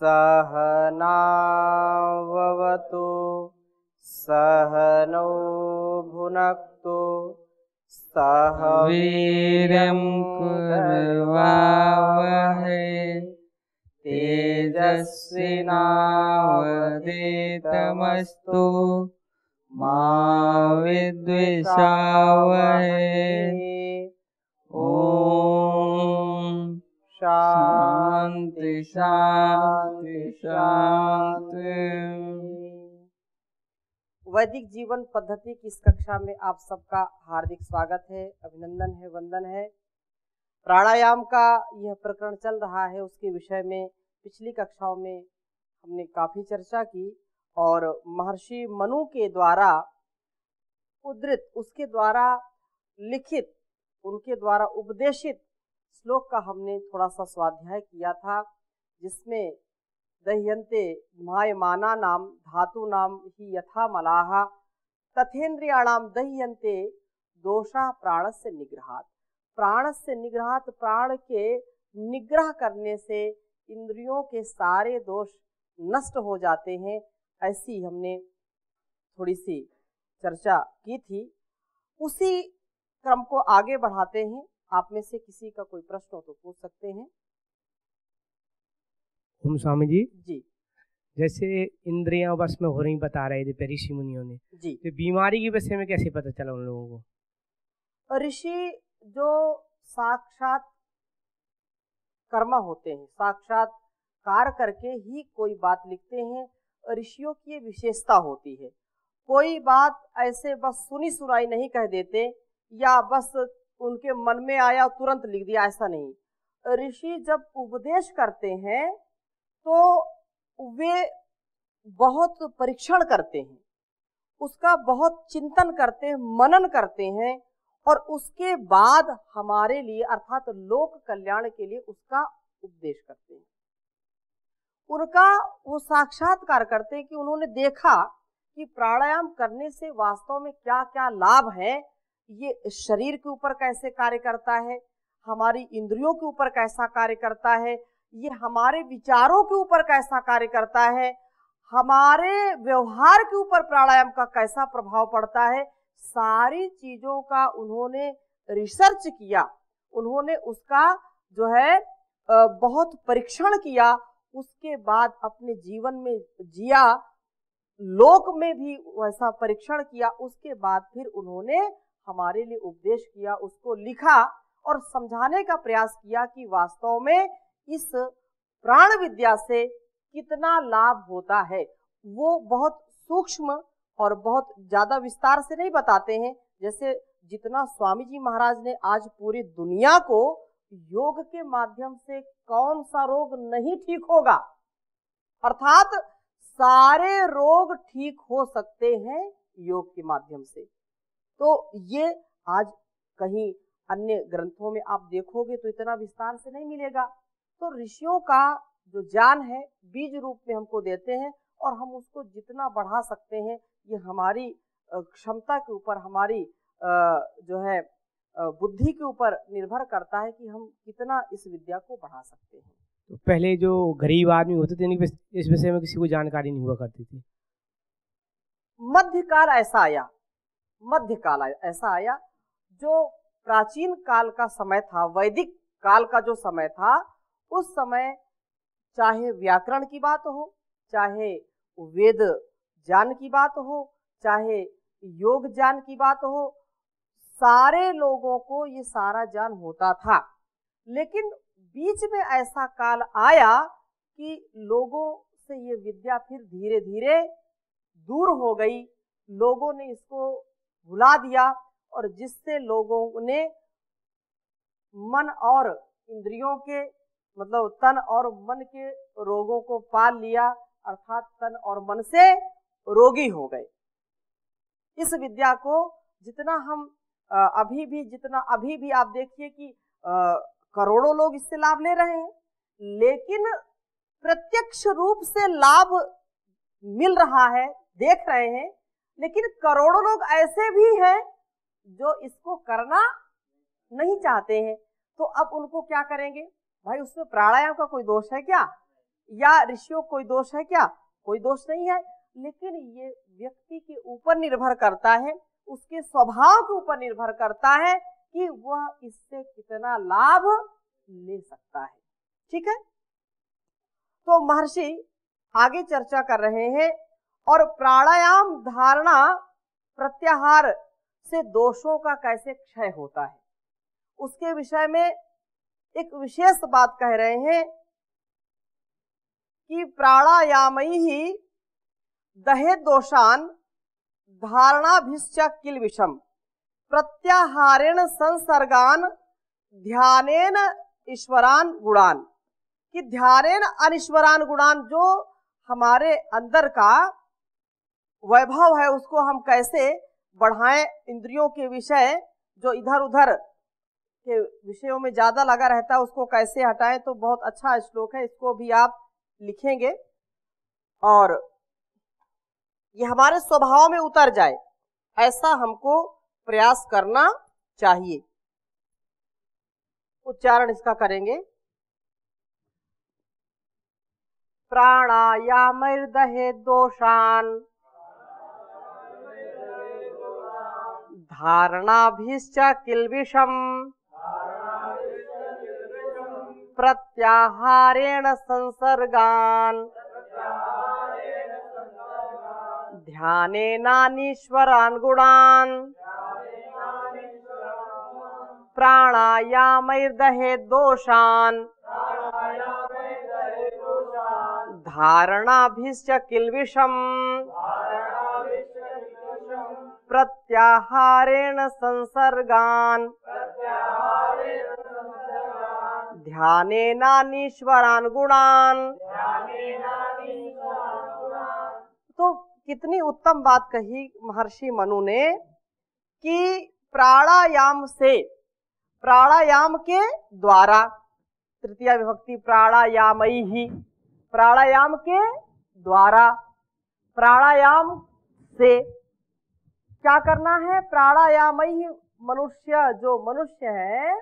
सहनाववतु सहनौ भुनक्तु सह वीर्यं करवावहै तेजस्विनावधीतमस्तु मा विद्विषावहै। ओम शांति शांति शांति। वैदिक जीवन पद्धति की इस कक्षा में आप सबका हार्दिक स्वागत है, अभिनंदन है, वंदन है। प्राणायाम का यह प्रकरण चल रहा है, उसके विषय में पिछली कक्षाओं में हमने काफी चर्चा की और महर्षि मनु के द्वारा उद्धृत, उसके द्वारा लिखित, उनके द्वारा उपदेशित श्लोक का हमने थोड़ा सा स्वाध्याय किया था, जिसमें दह्यन्ते मायमाना नाम धातु नाम ही यथा मलाह तथेन्द्रियाणाम दह्यन्ते दोषा प्राणस्य निग्रहात्। प्राणस्य निग्रहात्, प्राण के निग्रह करने से इंद्रियों के सारे दोष नष्ट हो जाते हैं। ऐसी हमने थोड़ी सी चर्चा की थी। उसी क्रम को आगे बढ़ाते हैं। आप में से किसी का कोई प्रश्न हो तो पूछ सकते हैं। हम स्वामी जी जी, जैसे इंद्रियां बस में हो रही बता रहे थे ऋषि मुनियों ने जी। तो बीमारी के विषय में कैसे पता चला उन लोगों को? ऋषि जो साक्षात कर्मा होते हैं, साक्षात्कार करके ही कोई बात लिखते हैं। ऋषियों की ये विशेषता होती है, कोई बात ऐसे बस सुनी सुनाई नहीं कह देते या बस उनके मन में आया तुरंत लिख दिया, ऐसा नहीं। ऋषि जब उपदेश करते हैं तो वे बहुत परीक्षण करते हैं, उसका बहुत चिंतन करते हैं, मनन करते हैं और उसके बाद हमारे लिए अर्थात लोक कल्याण के लिए उसका उपदेश करते हैं। उनका वो साक्षात्कार करते हैं कि उन्होंने देखा कि प्राणायाम करने से वास्तव में क्या क्या लाभ है, ये शरीर के ऊपर कैसे कार्य करता है, हमारी इंद्रियों के ऊपर कैसा कार्य करता है, ये हमारे विचारों के ऊपर कैसा कार्य करता है, हमारे व्यवहार के ऊपर प्राणायाम का कैसा प्रभाव पड़ता है। सारी चीजों का उन्होंने रिसर्च किया, उन्होंने उसका जो है बहुत परीक्षण किया, उसके बाद अपने जीवन में जिया, लोक में भी वैसा परीक्षण किया, उसके बाद फिर उन्होंने हमारे लिए उपदेश किया, उसको लिखा और समझाने का प्रयास किया कि वास्तव में इस प्राण विद्या से कितना लाभ होता है। वो बहुत सूक्ष्म और बहुत ज्यादा विस्तार से नहीं बताते हैं, जैसे जितना स्वामी जी महाराज ने आज पूरी दुनिया को योग के माध्यम से कौन सा रोग नहीं ठीक होगा, अर्थात सारे रोग ठीक हो सकते हैं योग के माध्यम से। तो ये आज कहीं अन्य ग्रंथों में आप देखोगे तो इतना विस्तार से नहीं मिलेगा। तो ऋषियों का जो ज्ञान है बीज रूप में हमको देते हैं और हम उसको जितना बढ़ा सकते हैं, ये हमारी क्षमता के ऊपर, हमारी जो है बुद्धि के ऊपर निर्भर करता है कि हम कितना इस विद्या को बढ़ा सकते हैं। तो पहले जो गरीब आदमी होते थे इस विषय में किसी को जानकारी नहीं हुआ करती थी। मध्यकाल ऐसा आया, मध्यकाल ऐसा आया, जो प्राचीन काल का समय था, वैदिक काल का जो समय था, उस समय चाहे व्याकरण की बात हो, चाहे वेद ज्ञान की बात हो, चाहे योग ज्ञान की बात हो, सारे लोगों को ये सारा ज्ञान होता था। लेकिन बीच में ऐसा काल आया कि लोगों से ये विद्या फिर धीरे धीरे दूर हो गई, लोगों ने इसको भुला दिया और जिससे लोगों ने मन और इंद्रियों के मतलब तन और मन के रोगों को पाल लिया, अर्थात तन और मन से रोगी हो गए। इस विद्या को जितना हम अभी भी आप देखिए कि करोड़ों लोग इससे लाभ ले रहे हैं, लेकिन प्रत्यक्ष रूप से लाभ मिल रहा है, देख रहे हैं, लेकिन करोड़ों लोग ऐसे भी हैं जो इसको करना नहीं चाहते हैं। तो अब उनको क्या करेंगे भाई, उसमें प्राणायाम का कोई दोष है क्या? या ऋषियों कोई दोष है क्या? कोई दोष नहीं है, लेकिन ये व्यक्ति के ऊपर निर्भर करता है, उसके स्वभाव के ऊपर निर्भर करता है कि वह इससे कितना लाभ ले सकता है। ठीक है, तो महर्षि आगे चर्चा कर रहे हैं और प्राणायाम धारणा प्रत्याहार से दोषों का कैसे क्षय होता है उसके विषय में एक विशेष बात कह रहे हैं कि प्राणायामई ही दहे दोषान धारणाभिश्च किल विषम प्रत्याहारेण संसर्गान ध्यानेन ईश्वरान गुणान, कि ध्यानेन अनीश्वरान गुणान, जो हमारे अंदर का वैभव है उसको हम कैसे बढ़ाएं, इंद्रियों के विषय जो इधर उधर के विषयों में ज्यादा लगा रहता है उसको कैसे हटाएं। तो बहुत अच्छा श्लोक है, इसको भी आप लिखेंगे और ये हमारे स्वभाव में उतर जाए, ऐसा हमको प्रयास करना चाहिए। उच्चारण इसका करेंगे। प्राणायामैर्दहे दोषान धारणाभिश्च किल्बिषम प्रत्याहारेण संसर्गान ध्यानेनानीश्वरान् गुणान् प्राणायामैर्दहे दोषान् धारणाभिश्च किल्बिषम प्रत्याहारेण संसर्गान ध्यानेनानीश्वरान् गुणान्। तो कितनी उत्तम बात कही महर्षि मनु ने कि प्राणायाम से, प्राणायाम के द्वारा, तृतीया विभक्ति प्राणायामई ही, प्राणायाम के द्वारा, प्राणायाम से क्या करना है? प्राणायामई मनुष्य, जो मनुष्य है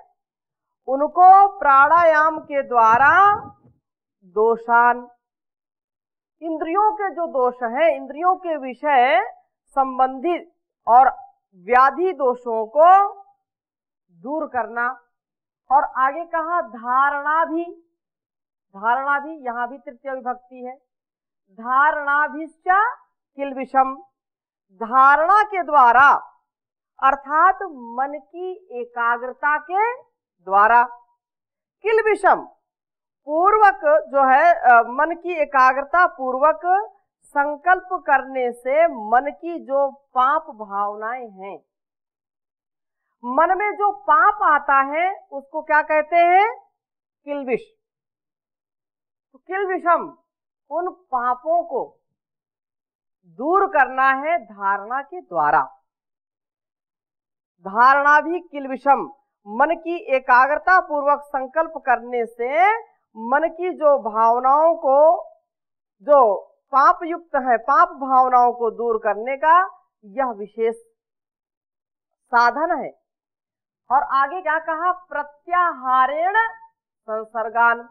उनको प्राणायाम के द्वारा दोषान, इंद्रियों के जो दोष हैं, इंद्रियों के विषय संबंधित और व्याधि दोषों को दूर करना। और आगे कहा धारणा भी, धारणा भी, यहां भी तृतीय विभक्ति है, धारणाभिश्च किल विषम, धारणा के द्वारा अर्थात मन की एकाग्रता के द्वारा, किल विषम पूर्वक जो है मन की एकाग्रता पूर्वक संकल्प करने से मन की जो पाप भावनाएं हैं, मन में जो पाप आता है उसको क्या कहते हैं? किल्बिष। तो किल विषम, उन पापों को दूर करना है धारणा के द्वारा। धारणा भी किल विषम, मन की एकाग्रता पूर्वक संकल्प करने से मन की जो भावनाओं को, जो पाप युक्त है, पाप भावनाओं को दूर करने का यह विशेष साधन है। और आगे क्या कहा? प्रत्याहारेण संसर्गान,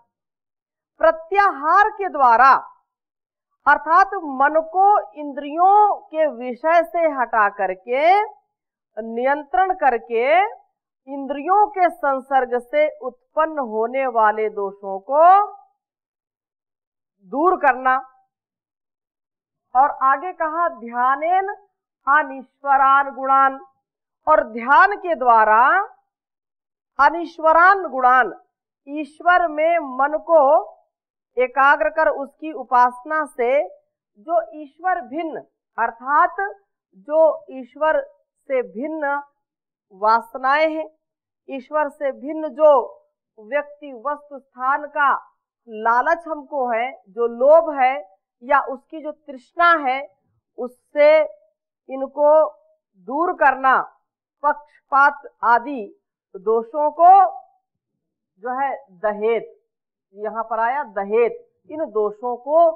प्रत्याहार के द्वारा अर्थात मन को इंद्रियों के विषय से हटा करके, नियंत्रण करके, इंद्रियों के संसर्ग से उत्पन्न होने वाले दोषों को दूर करना। और आगे कहा ध्यानेन अनीश्वरान गुणान, और ध्यान के द्वारा अनीश्वरान गुणान, ईश्वर में मन को एकाग्र कर उसकी उपासना से जो ईश्वर भिन्न अर्थात जो ईश्वर से भिन्न वासनाएं हैं, ईश्वर से भिन्न जो व्यक्ति वस्तु स्थान का लालच हमको है, जो लोभ है या उसकी जो तृष्णा है, उससे इनको दूर करना, पक्षपात आदि दोषों को जो है दहेत, यहाँ पर आया दहेत, इन दोषों को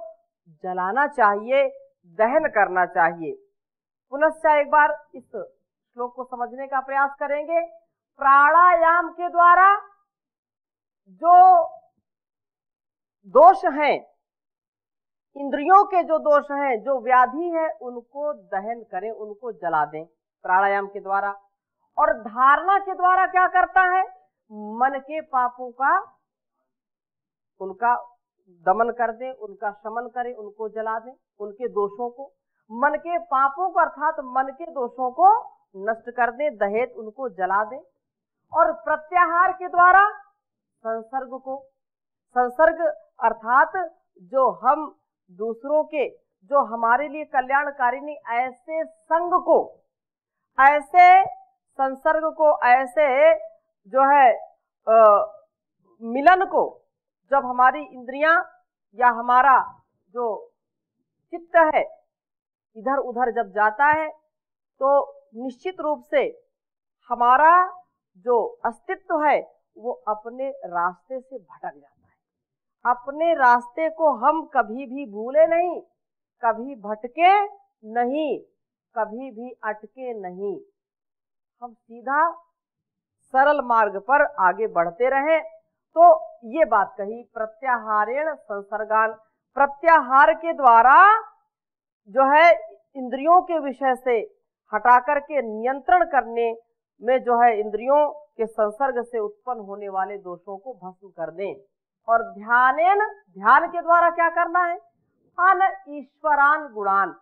जलाना चाहिए, दहन करना चाहिए। पुनश्च एक बार इस श्लोक को समझने का प्रयास करेंगे। प्राणायाम के द्वारा जो दोष हैं, इंद्रियों के जो दोष हैं, जो व्याधि है, उनको दहन करें, उनको जला दें प्राणायाम के द्वारा। और धारणा के द्वारा क्या करता है, मन के पापों का उनका दमन कर दें, उनका शमन करें, उनको जला दें, उनके दोषों को, मन के पापों को अर्थात मन के दोषों को नष्ट कर दें, दहेत उनको जला दें। और प्रत्याहार के द्वारा संसर्ग को, संसर्ग अर्थात जो हम दूसरों के, जो हमारे लिए कल्याणकारी नहीं, ऐसे संग को, ऐसे संसर्ग को, ऐसे जो है मिलन को, जब हमारी इंद्रियां या हमारा जो चित्त है इधर उधर जब जाता है, तो निश्चित रूप से हमारा जो अस्तित्व है वो अपने रास्ते से भटक जाता है। अपने रास्ते को हम कभी भी भूले नहीं, कभी भटके नहीं, कभी भी अटके नहीं, हम सीधा सरल मार्ग पर आगे बढ़ते रहें। तो ये बात कही, प्रत्याहारेण संसर्गान, प्रत्याहार के द्वारा जो है इंद्रियों के विषय से हटा करके नियंत्रण करने में जो है इंद्रियों के संसर्ग से उत्पन्न होने वाले दोषों को भस्म कर दें। और ध्यानेन, ध्यान के द्वारा क्या करना है, अन ईश्वरान गुणान,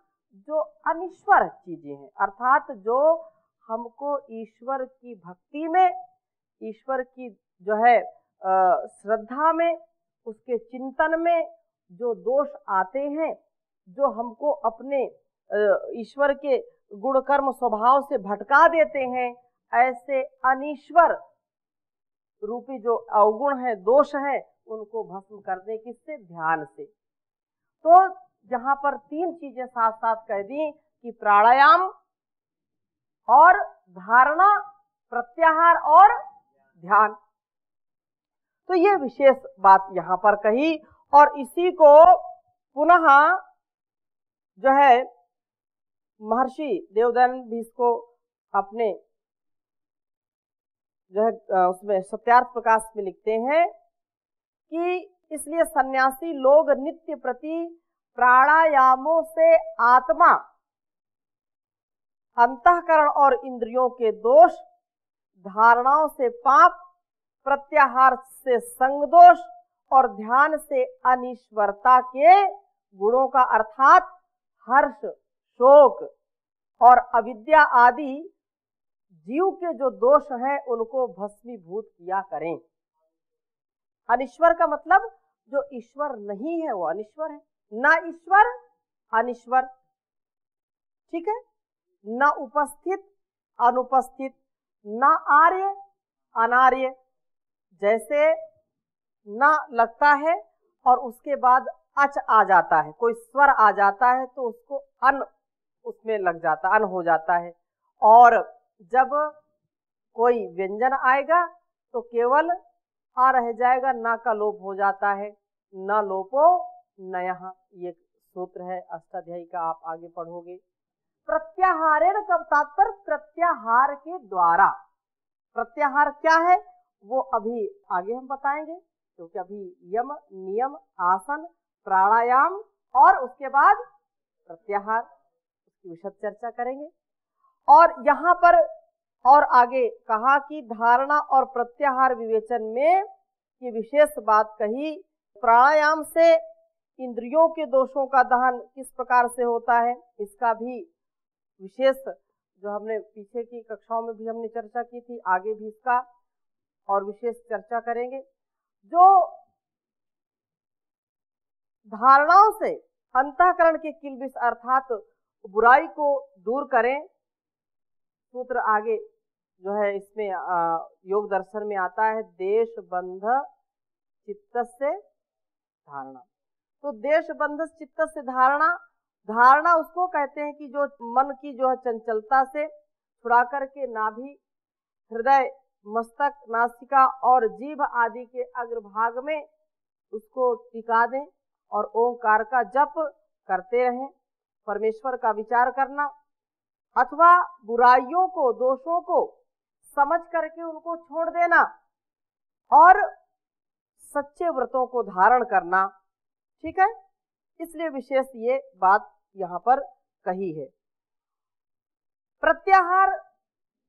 जो अनिश्वर चीजें हैं, अर्थात जो हमको ईश्वर की भक्ति में, ईश्वर की जो है श्रद्धा में, उसके चिंतन में जो दोष आते हैं, जो हमको अपने ईश्वर के गुण कर्म स्वभाव से भटका देते हैं, ऐसे अनीश्वर रूपी जो अवगुण है, दोष है, उनको भस्म कर दे, किससे, ध्यान से। तो यहाँ पर तीन चीजें साथ साथ कह दी कि प्राणायाम और धारणा, प्रत्याहार और ध्यान। तो ये विशेष बात यहाँ पर कही। और इसी को पुनः जो है महर्षि देवदत्त भी इसको अपने जो है उसमें सत्यार्थ प्रकाश में लिखते हैं कि इसलिए सन्यासी लोग नित्य प्रति प्राणायामों से आत्मा, अंतःकरण और इंद्रियों के दोष, धारणाओं से पाप, प्रत्याहार से संग दोष और ध्यान से अनिश्वरता के गुणों का अर्थात हर्ष, शोक और अविद्या आदि जीव के जो दोष हैं उनको भस्मीभूत किया करें। अनिश्वर का मतलब जो ईश्वर नहीं है वो अनिश्वर है, ना ईश्वर अनिश्वर, ठीक है, ना उपस्थित अनुपस्थित, ना आर्य अनार्य। जैसे ना लगता है और उसके बाद अच आ जाता है, कोई स्वर आ जाता है तो उसको अन उसमें लग जाता, अन हो जाता है। और जब कोई व्यंजन आएगा तो केवल आ रह जाएगा, ना का लोप हो जाता है, न लोपो नयः, ये सूत्र है अष्टाध्यायी का, आप आगे पढ़ोगे। प्रत्याहारेण का तात्पर्य प्रत्याहार के द्वारा। प्रत्याहार क्या है वो अभी आगे हम बताएंगे, क्योंकि अभी यम, नियम, आसन, प्राणायाम और उसके बाद प्रत्याहार, उसकी विशद चर्चा करेंगे। और यहाँ पर और आगे कहा कि धारणा और प्रत्याहार विवेचन में ये विशेष बात कही, प्राणायाम से इंद्रियों के दोषों का दहन किस प्रकार से होता है, इसका भी विशेष जो हमने पीछे की कक्षाओं में भी हमने चर्चा की थी, आगे भी इसका और विशेष चर्चा करेंगे। जो धारणाओं से अंतःकरण के किल्बिष अर्थात बुराई को दूर करें, सूत्र आगे जो है इसमें योग दर्शन में आता है, देश बंध चित्तस्य धारणा। तो देश बंध चित्त से धारणा, धारणा उसको कहते हैं कि जो मन की जो है चंचलता से छुड़ा करके नाभि, हृदय, मस्तक, नासिका और जीभ आदि के अग्रभाग में उसको टिका दें और ओंकार का जप करते रहें। परमेश्वर का विचार करना अथवा बुराइयों को, दोषों को समझ करके उनको छोड़ देना और सच्चे व्रतों को धारण करना, ठीक है। इसलिए विशेष ये बात यहाँ पर कही है। प्रत्याहार,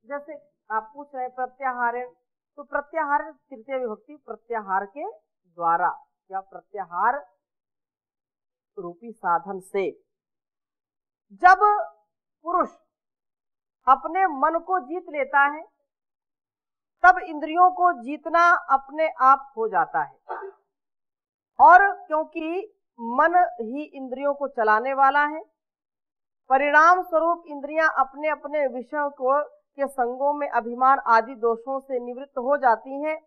जैसे आप पूछ रहे हैं प्रत्याहार, तो प्रत्याहार तृतीय विभक्ति प्रत्याहार के द्वारा या प्रत्याहार रूपी साधन से। जब पुरुष अपने मन को जीत लेता है तब इंद्रियों को जीतना अपने आप हो जाता है, और क्योंकि मन ही इंद्रियों को चलाने वाला है, परिणाम स्वरूप इंद्रियां अपने अपने विषयों को के संगों में अभिमान आदि दोषों से निवृत्त हो जाती हैं।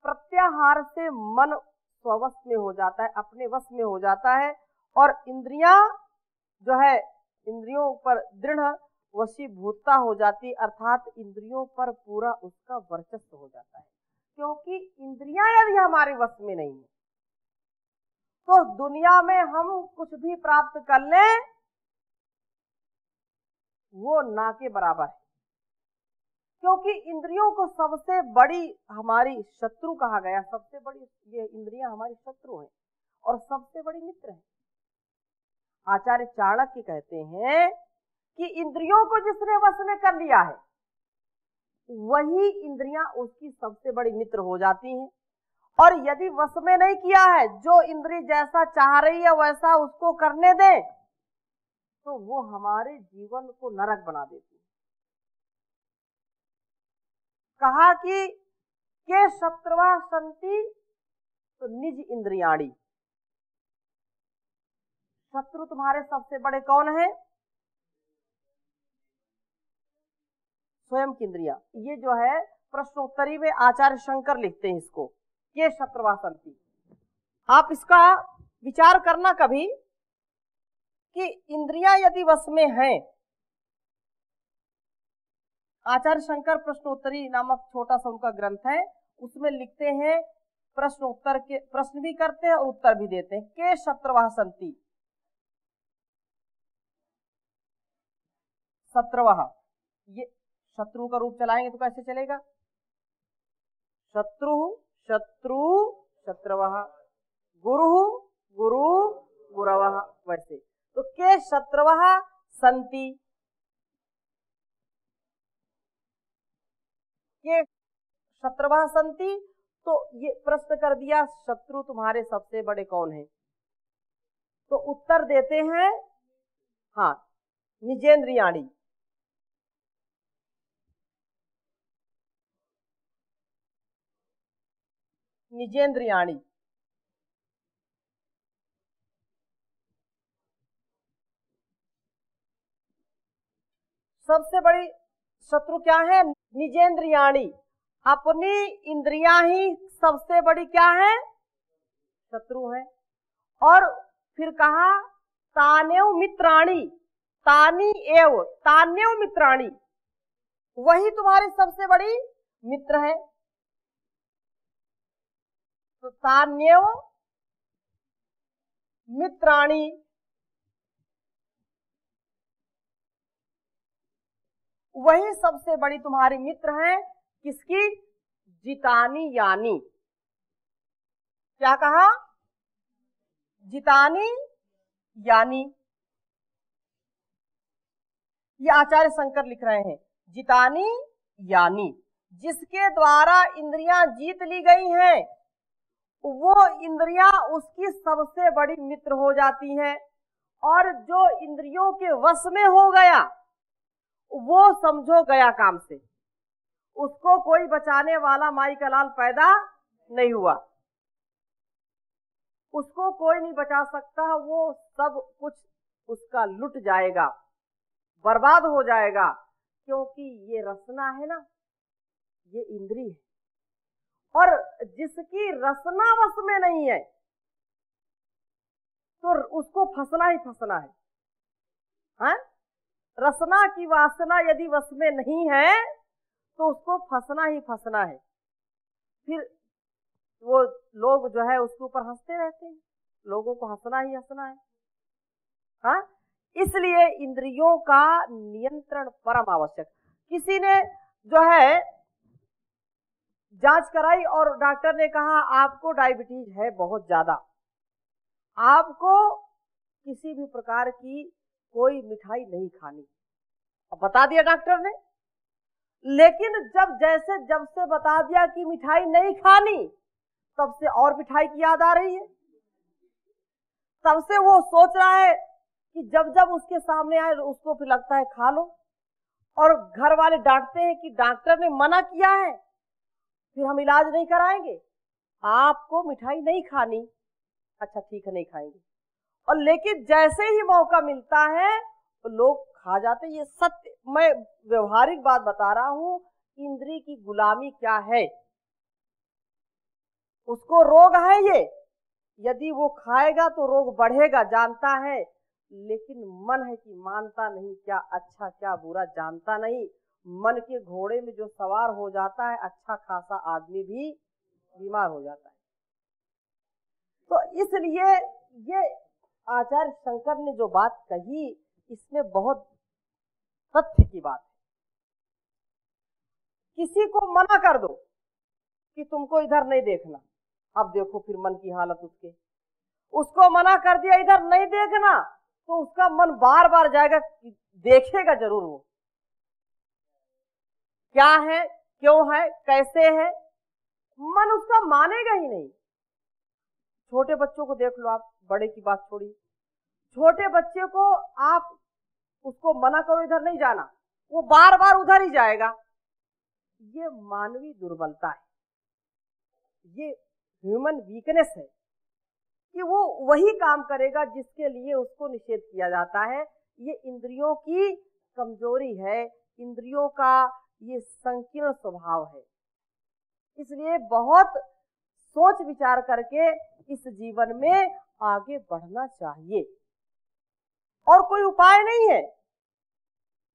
प्रत्याहार से मन स्ववश में हो जाता है, अपने वश में हो जाता है, और इंद्रियां जो है इंद्रियों पर दृढ़ वशीभूतता हो जाती, अर्थात इंद्रियों पर पूरा उसका वर्चस्व हो जाता है। क्योंकि इंद्रियां यदि हमारे वश में नहीं है तो दुनिया में हम कुछ भी प्राप्त कर लें वो ना के बराबर है। क्योंकि इंद्रियों को सबसे बड़ी हमारी शत्रु कहा गया, सबसे बड़ी ये इंद्रियां हमारी शत्रु हैं और सबसे बड़ी मित्र हैं। आचार्य चाणक्य कहते हैं कि इंद्रियों को जिसने वश में कर लिया है वही इंद्रियां उसकी सबसे बड़ी मित्र हो जाती हैं, और यदि वश में नहीं किया है, जो इंद्रिय जैसा चाह रही है वैसा उसको करने दे, तो वो हमारे जीवन को नरक बना देती है। कहा कि के शत्रुवा संति तो निज इंद्रियाणी, शत्रु तुम्हारे सबसे बड़े कौन है? स्वयं की इंद्रियां। ये जो है प्रश्नोत्तरी में आचार्य शंकर लिखते हैं इसको, के शत्रुवा संति। आप इसका विचार करना कभी कि इंद्रियां यदि वश में हैं, आचार्य शंकर प्रश्नोत्तरी नामक छोटा सा उनका ग्रंथ है, उसमें लिखते हैं, प्रश्नोत्तर के प्रश्न भी करते हैं और उत्तर भी देते हैं। के शत्रुवा संति, शत्रुवः, ये शत्रु का रूप चलाएंगे तो कैसे चलेगा? शत्रु शत्रु शत्रुवः, गुरु गुरु गुरवः, वैसे। तो के शत्रुवः संति, के शत्रुवः संति, तो ये प्रश्न कर दिया शत्रु तुम्हारे सबसे बड़े कौन हैं? तो उत्तर देते हैं हाँ निजेंद्रियाणी। निजेंद्रियाणी सबसे बड़ी शत्रु क्या है? निजेंद्रियाणी, अपनी इंद्रियां ही सबसे बड़ी क्या है? शत्रु है। और फिर कहा तान्यव मित्राणी, तानी एव तान्यव मित्राणी, वही तुम्हारी सबसे बड़ी मित्र है। तो तान्यव मित्राणी, वही सबसे बड़ी तुम्हारी मित्र है। किसकी? जितानी यानी। क्या कहा? जितानी यानी। ये आचार्य शंकर लिख रहे हैं, जितानी यानी, जिसके द्वारा इंद्रियां जीत ली गई हैं वो इंद्रियां उसकी सबसे बड़ी मित्र हो जाती हैं, और जो इंद्रियों के वश में हो गया वो समझो गया काम से, उसको कोई बचाने वाला माई का लाल पैदा नहीं हुआ, उसको कोई नहीं बचा सकता, वो सब कुछ उसका लुट जाएगा, बर्बाद हो जाएगा। क्योंकि ये रसना है ना, ये इंद्रिय है, और जिसकी रसना वश में नहीं है तो उसको फंसना ही फंसना है। हाँ? रसना की वासना यदि वश में नहीं है तो उसको फंसना ही फंसना है। फिर वो लोग जो है उसके ऊपर हंसते रहते हैं, लोगों को हंसना ही हंसना है। हाँ? इसलिए इंद्रियों का नियंत्रण परम आवश्यक। किसी ने जो है जांच कराई और डॉक्टर ने कहा आपको डायबिटीज है बहुत ज्यादा, आपको किसी भी प्रकार की कोई मिठाई नहीं खानी। अब बता दिया डॉक्टर ने, लेकिन जब से बता दिया कि मिठाई नहीं खानी, तब से और मिठाई की याद आ रही है। तब से वो सोच रहा है कि जब जब उसके सामने आए उसको फिर लगता है खा लो, और घर वाले डांटते हैं कि डॉक्टर ने मना किया है, फिर हम इलाज नहीं कराएंगे, आपको मिठाई नहीं खानी। अच्छा ठीक है, नहीं खाएंगे। और लेकिन जैसे ही मौका मिलता है तो लोग खा जाते हैं। ये सत्य, मैं व्यवहारिक बात बता रहा हूं। इंद्री की गुलामी क्या है, उसको रोग है ये, यदि वो खाएगा तो रोग बढ़ेगा, जानता है, लेकिन मन है कि मानता नहीं, क्या अच्छा क्या बुरा जानता नहीं। मन के घोड़े में जो सवार हो जाता है, अच्छा खासा आदमी भी बीमार हो जाता है। तो इसलिए ये आचार्य शंकर ने जो बात कही, इसमें बहुत तथ्य की बात है। किसी को मना कर दो कि तुमको इधर नहीं देखना, अब देखो फिर मन की हालत उसको मना कर दिया इधर नहीं देखना, तो उसका मन बार बार जाएगा, देखेगा जरूर वो क्या है, क्यों है, कैसे है, मन उसका मानेगा ही नहीं। छोटे बच्चों को देख लो आप, बड़े की बात छोड़िए, छोटे बच्चे को आप उसको मना करो इधर नहीं जाना, वो बार बार उधर ही जाएगा। ये मानवीय दुर्बलता है, ये ह्यूमन वीकनेस है कि वो वही काम करेगा जिसके लिए उसको निषेध किया जाता है। ये इंद्रियों की कमजोरी है, इंद्रियों का ये संकीर्ण स्वभाव है। इसलिए बहुत सोच विचार करके इस जीवन में आगे बढ़ना चाहिए, और कोई उपाय नहीं है।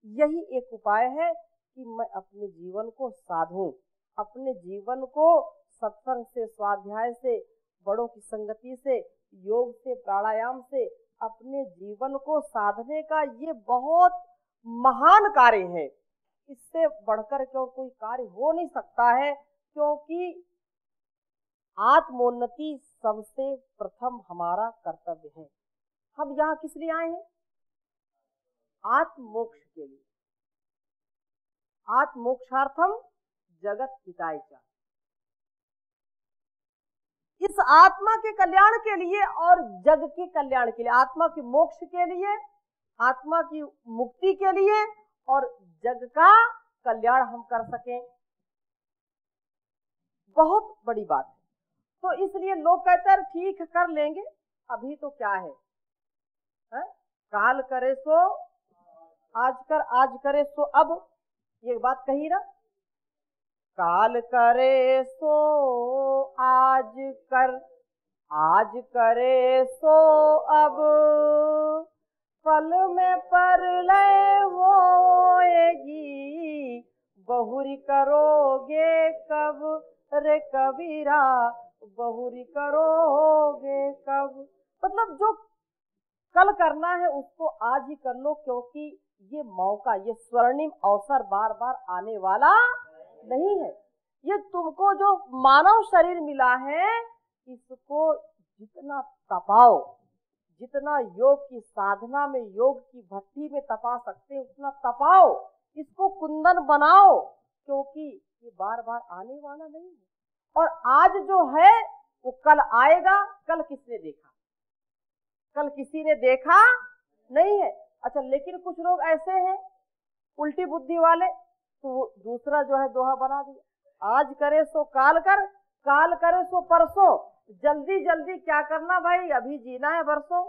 यही एक उपाय है कि मैं अपने जीवन को साधूं, अपने जीवन को सत्संग से, स्वाध्याय से, बड़ों की संगति से, योग से, प्राणायाम से अपने जीवन को साधने का ये बहुत महान कार्य है। इससे बढ़कर के और कोई कार्य हो नहीं सकता है, क्योंकि आत्मोन्नति सबसे प्रथम हमारा कर्तव्य है। हम यहाँ किस लिए आए हैं? आत्मोक्ष के लिए। आत्मोक्षार्थम जगत हिताय च। इस आत्मा के कल्याण के लिए और जग के कल्याण के लिए, आत्मा के मोक्ष के लिए, आत्मा की मुक्ति के लिए और जग का कल्याण हम कर सकें, बहुत बड़ी बात है। तो इसलिए लोग कहते हैं ठीक कर लेंगे, अभी तो क्या है, काल करे सो आज कर, आज करे सो अब, ये बात कही ना, काल करे सो आज कर, आज करे सो अब, पल में परलय होएगी, बहुरी करोगे कब रे कबीरा, बहुरी करोगे कब। मतलब जो कल करना है उसको आज ही कर लो, क्योंकि ये मौका, ये स्वर्णिम अवसर बार बार आने वाला नहीं है। ये तुमको जो मानव शरीर मिला है, इसको जितना तपाओ, जितना योग की साधना में, योग की भट्टी में तपा सकते हैं उतना तपाओ, इसको कुंदन बनाओ, क्योंकि ये बार बार आने वाला नहीं है। और आज जो है वो कल आएगा। कल किसने देखा? कल किसी ने देखा नहीं है। अच्छा, लेकिन कुछ लोग ऐसे हैं उल्टी बुद्धि वाले, तो दूसरा जो है दोहा बना दिया, आज करे सो काल कर, काल करे सो परसों, जल्दी जल्दी क्या करना भाई, अभी जीना है बरसों।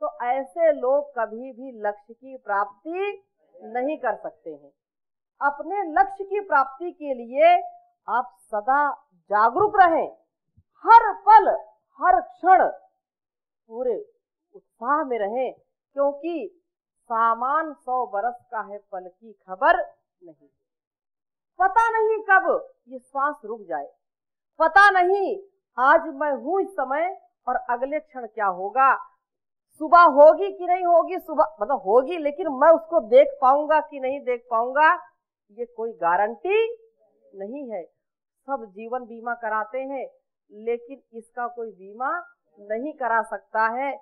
तो ऐसे लोग कभी भी लक्ष्य की प्राप्ति नहीं कर सकते हैं। अपने लक्ष्य की प्राप्ति के लिए आप सदा जागरूक रहें, हर पल हर क्षण पूरे उत्साह में रहें, क्योंकि सामान 100 बरस का है, पल की खबर नहीं। पता नहीं कब ये श्वास रुक जाए, पता नहीं आज मैं हूँ इस समय और अगले क्षण क्या होगा, सुबह होगी कि नहीं होगी, सुबह मतलब होगी लेकिन मैं उसको देख पाऊंगा कि नहीं देख पाऊंगा, ये कोई गारंटी नहीं है। सब जीवन बीमा कराते हैं, लेकिन इसका कोई बीमा नहीं करा सकता है।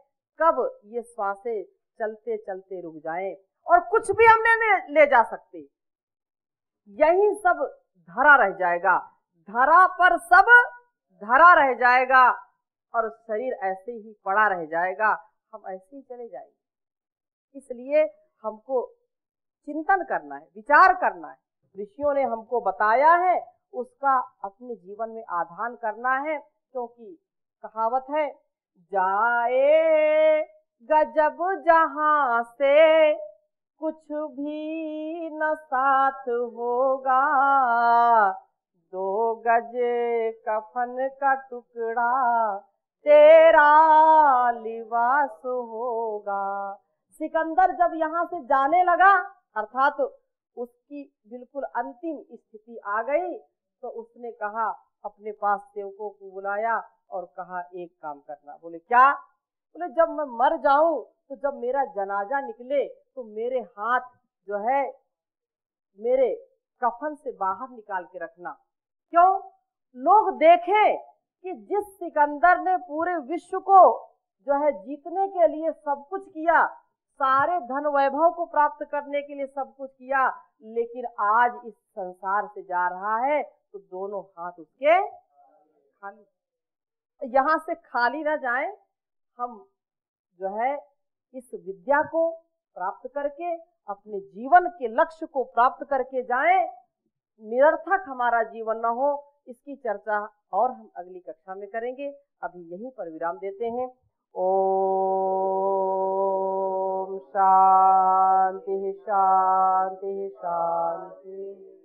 कब ये श्वासें चलते चलते रुक जाएं और कुछ भी हम नहीं ले जा सकते, यही सब धरा रह जाएगा, धरा पर सब धरा रह जाएगा और शरीर ऐसे ही पड़ा रह जाएगा, हम ऐसे ही चले जाएंगे। इसलिए हमको चिंतन करना है, विचार करना है, ऋषियों ने हमको बताया है उसका अपने जीवन में आधान करना है। क्योंकि कहावत है, जाए गजब जहां से कुछ भी न साथ होगा, 2 गज कफन का टुकड़ा तेरा लिबास होगा। सिकंदर जब यहाँ से जाने लगा, अर्थात उसकी बिल्कुल अंतिम स्थिति आ गई, तो उसने कहा, अपने पास सेवकों को बुलाया और कहा एक काम करना। बोले क्या? बोले जब मैं मर जाऊं तो जब मेरा जनाजा निकले तो मेरे हाथ जो है मेरे कफन से बाहर निकाल के रखना। क्यों? लोग देखें कि जिस सिकंदर ने पूरे विश्व को जो है जीतने के लिए सब कुछ किया, सारे धन वैभव को प्राप्त करने के लिए सब कुछ किया, लेकिन आज इस संसार से जा रहा है तो दोनों हाथ उसके खाली। यहाँ से खाली ना जाए, हम जो है इस विद्या को प्राप्त करके अपने जीवन के लक्ष्य को प्राप्त करके जाएं, निरर्थक हमारा जीवन न हो। इसकी चर्चा और हम अगली कक्षा में करेंगे। अभी यहीं पर विराम देते हैं। ओम शांति शांति शांति।